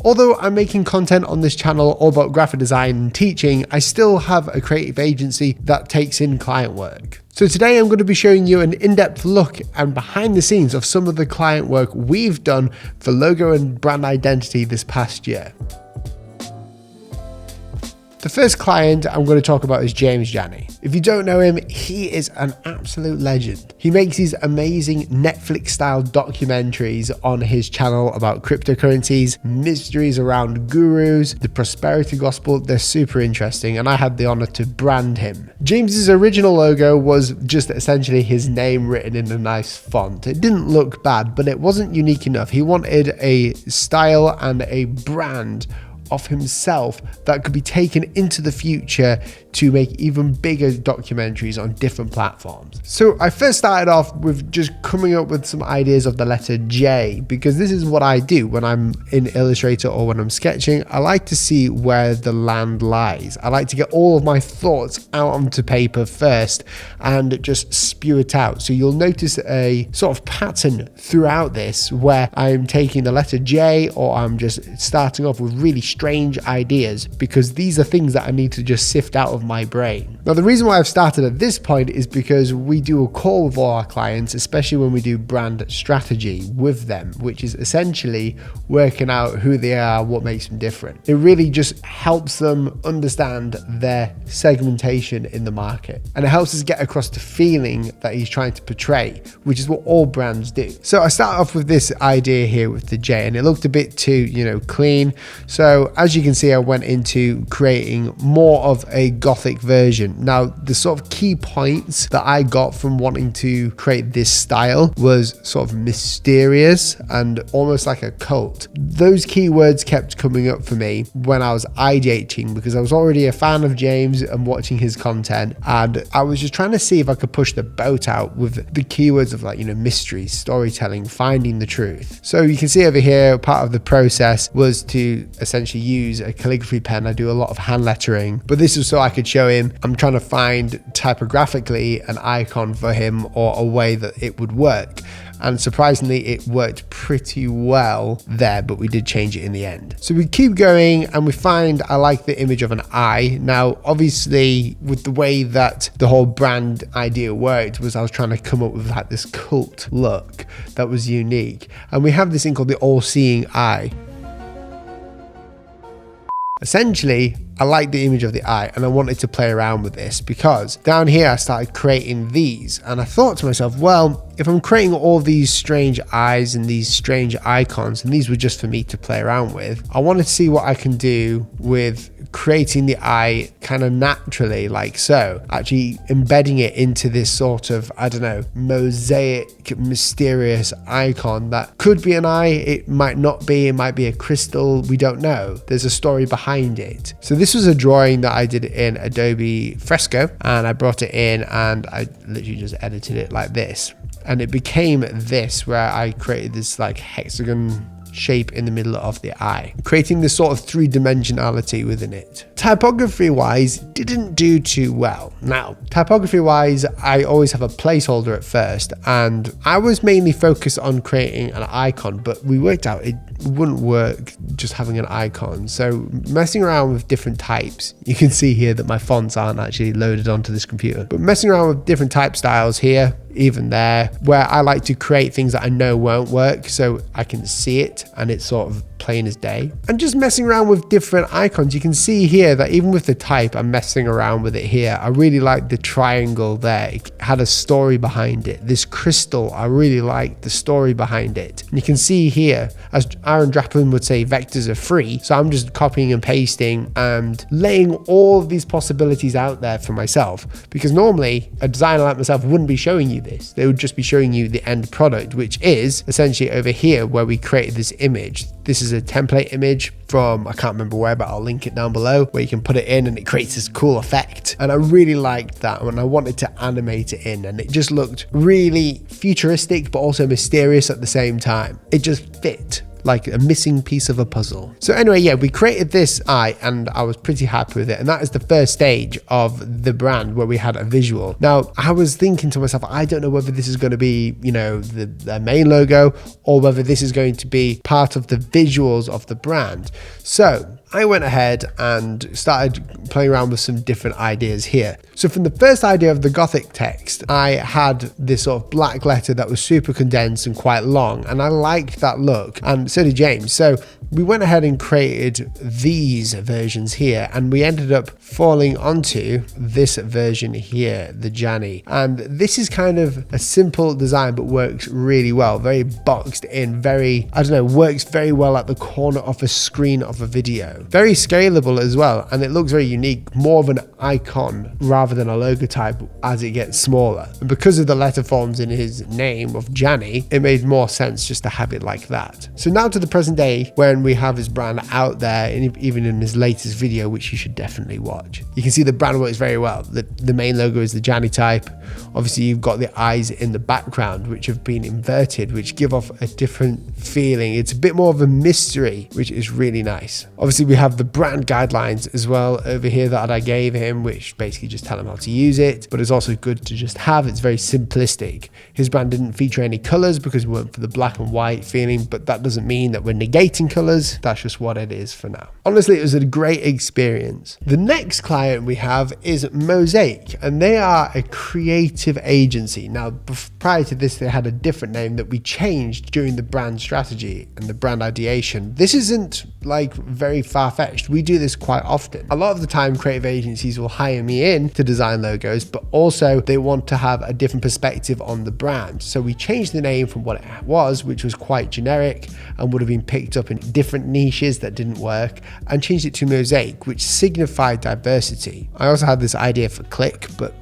Although I'm making content on this channel all about graphic design and teaching, I still have a creative agency that takes in client work. So today I'm going to be showing you an in-depth look and behind the scenes of some of the client work we've done for logo and brand identity this past year. The first client I'm going to talk about is Jani. If you don't know him, he is an absolute legend. He makes these amazing Netflix-style documentaries on his channel about cryptocurrencies, mysteries around gurus, the prosperity gospel. They're super interesting, and I had the honor to brand him. James's original logo was just essentially his name written in a nice font. It didn't look bad, but it wasn't unique enough. He wanted a style and a brand of himself that could be taken into the future to make even bigger documentaries on different platforms. So I first started off with just coming up with some ideas of the letter J, because this is what I do when I'm in Illustrator or when I'm sketching. I like to see where the land lies. I like to get all of my thoughts out onto paper first and just spew it out. So you'll notice a sort of pattern throughout this where I'm taking the letter J, or I'm just starting off with really strange ideas, because these are things that I need to just sift out of my brain. Now, the reason why I've started at this point is because we do a call with all our clients, especially when we do brand strategy with them, which is essentially working out who they are, what makes them different. It really just helps them understand their segmentation in the market, and it helps us get across the feeling that he's trying to portray, which is what all brands do. So I start off with this idea here with the J, and it looked a bit too, clean. So as you can see, I went into creating more of a gothic version. Now, the sort of key points that I got from wanting to create this style was sort of mysterious and almost like a cult. Those keywords kept coming up for me when I was ideating, because I was already a fan of James and watching his content, and I was just trying to see if I could push the boat out with the keywords of mystery, storytelling, finding the truth. So you can see over here, part of the process was to essentially use a calligraphy pen. I do a lot of hand lettering, but this is so I could show him I'm trying to find typographically an icon for him, or a way that it would work. And surprisingly, it worked pretty well there, but we did change it in the end. So we keep going and we find I like the image of an eye. Now, obviously, with the way that the whole brand idea worked, was I was trying to come up with this cult look that was unique. And we have this thing called the all-seeing eye. Essentially, I like the image of the eye, and I wanted to play around with this, because down here I started creating these, and I thought to myself, well, if I'm creating all these strange eyes and these strange icons, and these were just for me to play around with, I wanted to see what I can do with creating the eye kind of naturally, like so, actually embedding it into this sort of, mosaic, mysterious icon that could be an eye, it might not be, it might be a crystal, we don't know. There's a story behind it. So this was a drawing that I did in Adobe Fresco, and I brought it in and I literally just edited it like this. And it became this, where I created this hexagon shape in the middle of the eye, creating this sort of three-dimensionality within it. Typography wise, didn't do too well. Now, typography wise, I always have a placeholder at first, and I was mainly focused on creating an icon, but we worked out it wouldn't work just having an icon. So messing around with different types, you can see here that my fonts aren't actually loaded onto this computer, but messing around with different type styles here, even there, where I like to create things that I know won't work so I can see it and it's sort of plain as day. And just messing around with different icons, you can see here that even with the type, I'm messing around with it here. I really like the triangle there. It had a story behind it. This crystal, I really like the story behind it. And you can see here, as Aaron Draplin would say, vectors are free. So I'm just copying and pasting and laying all of these possibilities out there for myself, because normally a designer like myself wouldn't be showing you this. They would just be showing you the end product, which is essentially over here where we created this image. This is a template image from, I can't remember where, but I'll link it down below, where you can put it in and it creates this cool effect. And I really liked that when I wanted to animate it in, and it just looked really futuristic, but also mysterious at the same time. It just fit. like a missing piece of a puzzle. So anyway, yeah, we created this eye and I was pretty happy with it. And that is the first stage of the brand where we had a visual. Now, I was thinking to myself, I don't know whether this is going to be, you know, the main logo or whether this is going to be part of the visuals of the brand. So I went ahead and started playing around with some different ideas here. So from the first idea of the Gothic text, I had this sort of black letter that was super condensed and quite long, and I liked that look, and so did James. So we went ahead and created these versions here, and we ended up falling onto this version here, the Jani. And this is kind of a simple design, but works really well. Very boxed in, very, I don't know, works very well at the corner of a screen of a video. Very scalable as well, and it looks very unique, more of an icon rather than a logo type as it gets smaller. And because of the letter forms in his name of Jani, it made more sense just to have it like that. So now to the present day, when we have his brand out there, and even in his latest video, which you should definitely watch. You can see the brand works very well. The main logo is the Jani type. Obviously, you've got the eyes in the background, which have been inverted, which give off a different feeling. It's a bit more of a mystery, which is really nice. Obviously, we have the brand guidelines as well over here that I gave him, which basically just tell him how to use it, but it's also good to just have. It's very simplistic. His brand didn't feature any colors because we went for the black and white feeling, but that doesn't mean that we're negating colors. That's just what it is for now. Honestly, it was a great experience. The next client we have is Mosaic, and they are a creative agency. Now, prior to this, they had a different name that we changed during the brand strategy and the brand ideation. This isn't like very far-fetched. We do this quite often. A lot of the time, creative agencies will hire me in to design logos, but also they want to have a different perspective on the brand. So we changed the name from what it was, which was quite generic and would have been picked up in different niches that didn't work, and changed it to Mosaic, which signified diversity. I also had this idea for Click, but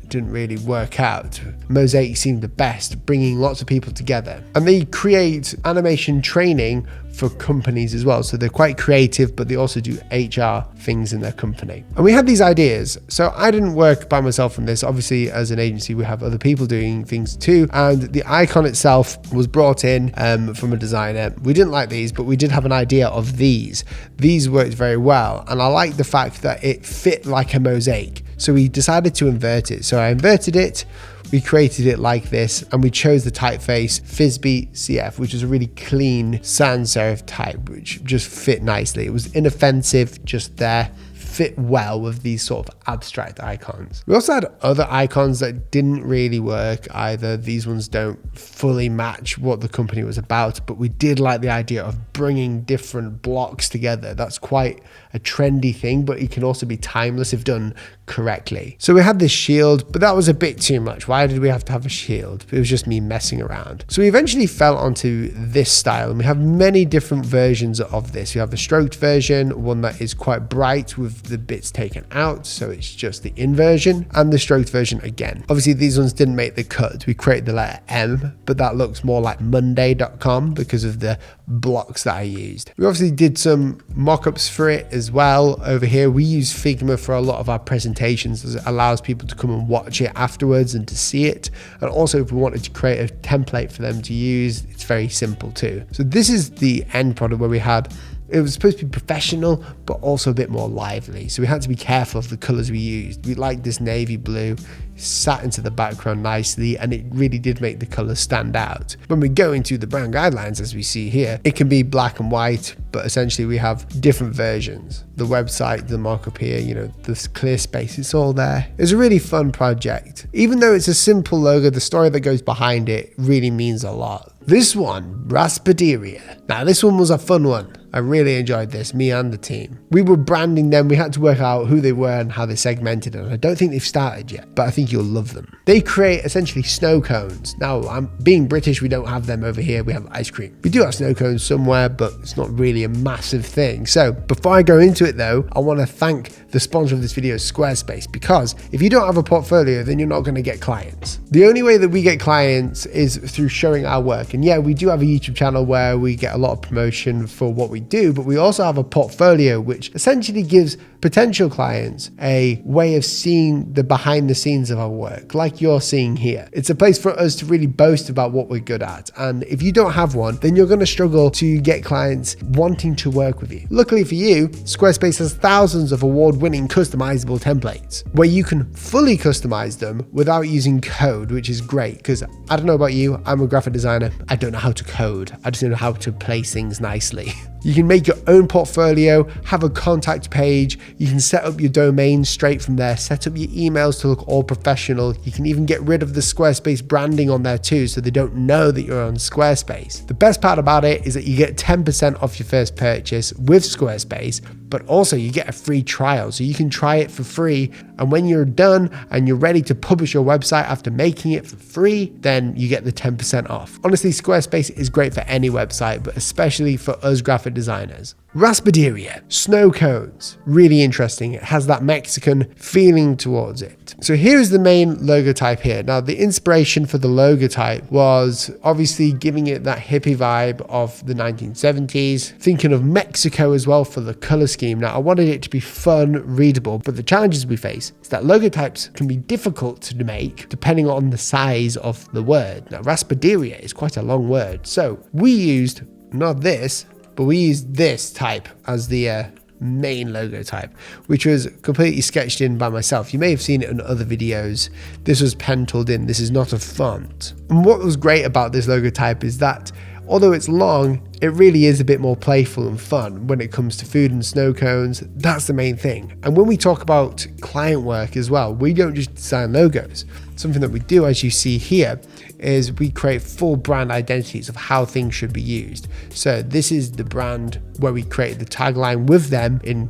didn't really work out. Mosaic seemed the best, bringing lots of people together. And they create animation training for companies as well. So they're quite creative, but they also do HR things in their company. And we had these ideas. So I didn't work by myself on this. Obviously, as an agency, we have other people doing things too. And the icon itself was brought in from a designer. We didn't like these, but we did have an idea of these. These worked very well. And I like the fact that it fit like a mosaic. So we decided to invert it. So I inverted it, we created it like this, and we chose the typeface Frisbee CF, which is a really clean sans serif type, which just fit nicely. It was inoffensive, just there. Fit well with these sort of abstract icons. We also had other icons that didn't really work either. These ones don't fully match what the company was about, but we did like the idea of bringing different blocks together. That's quite a trendy thing, but it can also be timeless if done correctly. So we had this shield, but that was a bit too much. Why did we have to have a shield? It was just me messing around. So we eventually fell onto this style, and we have many different versions of this. We have a stroked version, one that is quite bright with the bits taken out, so it's just the inversion, and the stroked version again. Obviously, these ones didn't make the cut. We created the letter M, but that looks more like Monday.com because of the blocks that I used. We obviously did some mock-ups for it as well. Over here, we use Figma for a lot of our presentations, as it allows people to come and watch it afterwards and to see it. And also, if we wanted to create a template for them to use, it's very simple too. So this is the end product where we had, it was supposed to be professional, but also a bit more lively. So we had to be careful of the colors we used. We liked this navy blue, sat into the background nicely, and it really did make the colors stand out. When we go into the brand guidelines, as we see here, it can be black and white, but essentially we have different versions. The website, the markup here, you know, this clear space, it's all there. It's a really fun project. Even though it's a simple logo, the story that goes behind it really means a lot. This one, Raspaderia. Now this one was a fun one. I really enjoyed this, me and the team. We were branding them. We had to work out who they were and how they segmented, and I don't think they've started yet, but I think you'll love them. They create essentially snow cones. Now, being British, we don't have them over here. We have ice cream. We do have snow cones somewhere, but it's not really a massive thing. So before I go into it though, I want to thank the sponsor of this video, Squarespace, because if you don't have a portfolio, then you're not going to get clients. The only way that we get clients is through showing our work. And yeah, we do have a YouTube channel where we get a lot of promotion for what we do, but we also have a portfolio, which essentially gives potential clients a way of seeing the behind the scenes of our work, like you're seeing here. It's a place for us to really boast about what we're good at. And if you don't have one, then you're going to struggle to get clients wanting to work with you. Luckily for you, Squarespace has thousands of award-winning customizable templates where you can fully customize them without using code, which is great because I don't know about you, I'm a graphic designer. I don't know how to code. I just know how to place things nicely. You can make your own portfolio, have a contact page, you can set up your domain straight from there, set up your emails to look all professional. You can even get rid of the Squarespace branding on there too, so they don't know that you're on Squarespace. The best part about it is that you get 10% off your first purchase with Squarespace, but also you get a free trial, so you can try it for free. And when you're done and you're ready to publish your website after making it for free, then you get the 10% off. Honestly, Squarespace is great for any website, but especially for us graphic designers. Raspaderia, snow cones, really interesting. It has that Mexican feeling towards it. So here's the main logo type here. Now the inspiration for the logo type was obviously giving it that hippie vibe of the 1970s, thinking of Mexico as well for the color scheme. Now I wanted it to be fun, readable, but the challenges we face is that logo types can be difficult to make depending on the size of the word. Now Raspaderia is quite a long word, so we used not this, but we used this type as the main logo type, which was completely sketched in by myself. You may have seen it in other videos. This was pen tooled in. This is not a font. And what was great about this logo type is that although it's long, it really is a bit more playful and fun when it comes to food and snow cones. That's the main thing. And when we talk about client work as well, we don't just design logos. Something that we do, as you see here, is we create full brand identities of how things should be used. So this is the brand where we create the tagline with them in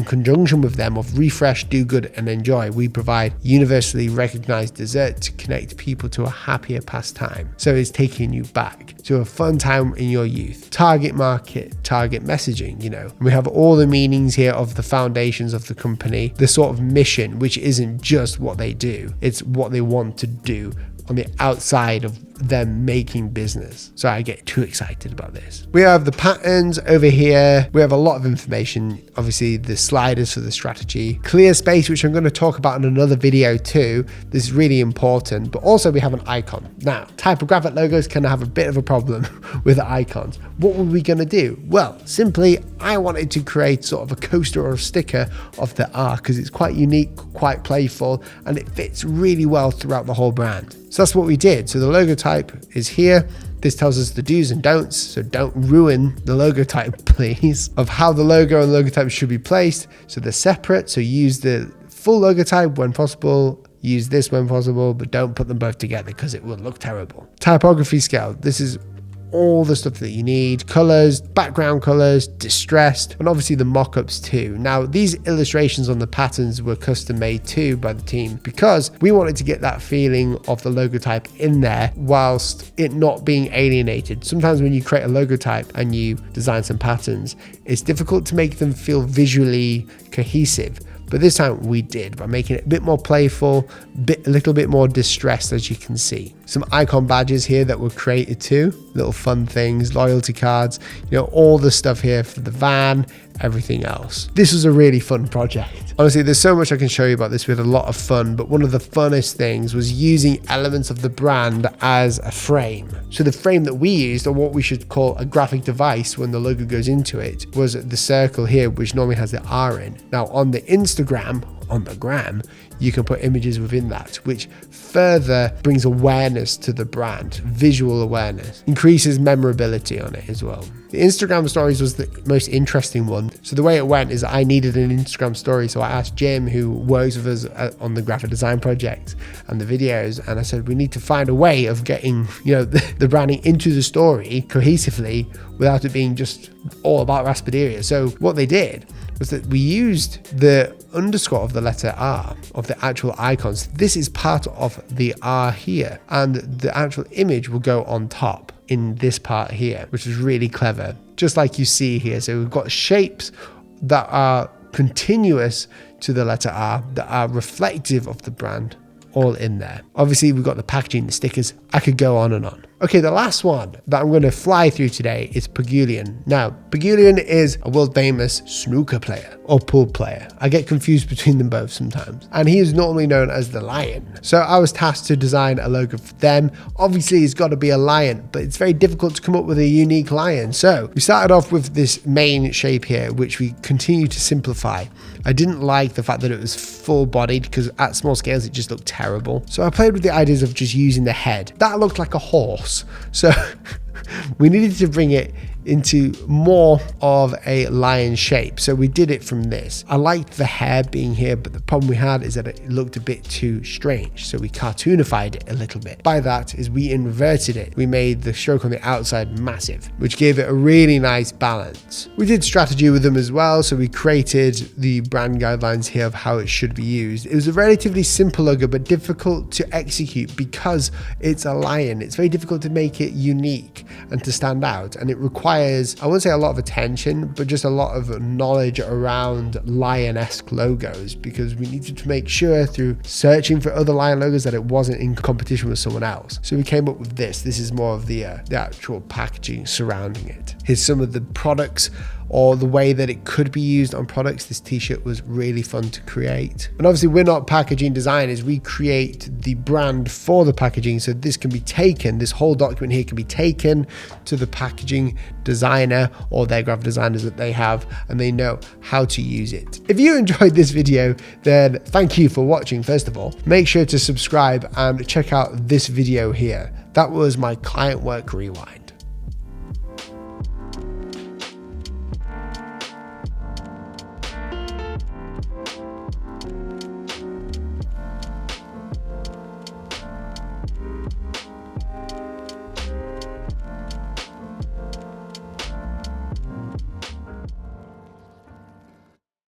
conjunction with them of refresh, do good and enjoy. We provide universally recognized dessert to connect people to a happier pastime. So it's taking you back to a fun time in your youth. Target market, target messaging, We have all the meanings here of the foundations of the company, the sort of mission, which isn't just what they do, it's what they want to do on the outside of them making business. So I get too excited about this. We have the patterns over here. We have a lot of information. Obviously the sliders for the strategy, clear space, which I'm going to talk about in another video too. This is really important, but also we have an icon. Now, typographic logos can have a bit of a problem with icons. What were we going to do? Well, simply, I wanted to create sort of a coaster or a sticker of the R because it's quite unique, quite playful, and it fits really well throughout the whole brand. So that's what we did. So the logo type is here. This tells us the do's and don'ts. So don't ruin the logo type, please, of how the logo and logo type should be placed. So they're separate. So use the full logo type when possible. Use this when possible, but don't put them both together because it will look terrible. Typography scale. This is all the stuff that you need, colors, background colors, distressed, and obviously the mock-ups too. Now these illustrations on the patterns were custom made too by the team because we wanted to get that feeling of the logo type in there whilst it not being alienated. Sometimes when you create a logo type and you design some patterns, it's difficult to make them feel visually cohesive. But this time we did by making it a bit more playful, a little bit more distressed, as you can see. Some icon badges here that were created too, little fun things, loyalty cards, all the stuff here for the van, everything else. This was a really fun project. Honestly, there's so much I can show you about this. We had a lot of fun, but one of the funnest things was using elements of the brand as a frame. So the frame that we used, or what we should call a graphic device when the logo goes into it, was the circle here, which normally has the R in. Now on the Instagram, on the gram, you can put images within that, which further brings awareness to the brand, visual awareness, increases memorability on it as well. The Instagram stories was the most interesting one. So the way it went is I needed an Instagram story. So I asked Jim, who works with us on the graphic design project and the videos, and I said, we need to find a way of getting, the branding into the story cohesively without it being just all about Raspaderia. So what they did was that we used the underscore of the letter R of the actual icons. This is part of the R here, and the actual image will go on top in this part here, which is really clever, just like you see here. So we've got shapes that are continuous to the letter R, that are reflective of the brand, all in there. Obviously we've got the packaging, the stickers. I could go on and on. Okay, the last one that I'm going to fly through today is Pagulayan. Now, Pagulayan is a world famous snooker player or pool player. I get confused between them both sometimes. And he is normally known as the lion. So I was tasked to design a logo for them. Obviously, it's got to be a lion, but it's very difficult to come up with a unique lion. So we started off with this main shape here, which we continue to simplify. I didn't like the fact that it was full bodied because at small scales, it just looked terrible. So I played with the ideas of just using the head. That looked like a horse. So we needed to bring it into more of a lion shape. So we did it from this. I liked the hair being here, but the problem we had is that it looked a bit too strange. So we cartoonified it a little bit. By that is we inverted it. We made the stroke on the outside massive, which gave it a really nice balance. We did strategy with them as well. So we created the brand guidelines here of how it should be used. It was a relatively simple logo, but difficult to execute because it's a lion. It's very difficult to make it unique and to stand out. And it requires, I wouldn't say a lot of attention, but just a lot of knowledge around lion-esque logos, because we needed to make sure through searching for other lion logos that it wasn't in competition with someone else. So we came up with this. This is more of the actual packaging surrounding it. Here's some of the products or the way that it could be used on products. This t-shirt was really fun to create. And obviously we're not packaging designers, we create the brand for the packaging. So this can be taken, this whole document here can be taken to the packaging designer or their graphic designers that they have, and they know how to use it. If you enjoyed this video, then thank you for watching. First of all, make sure to subscribe and check out this video here. That was my client work rewind.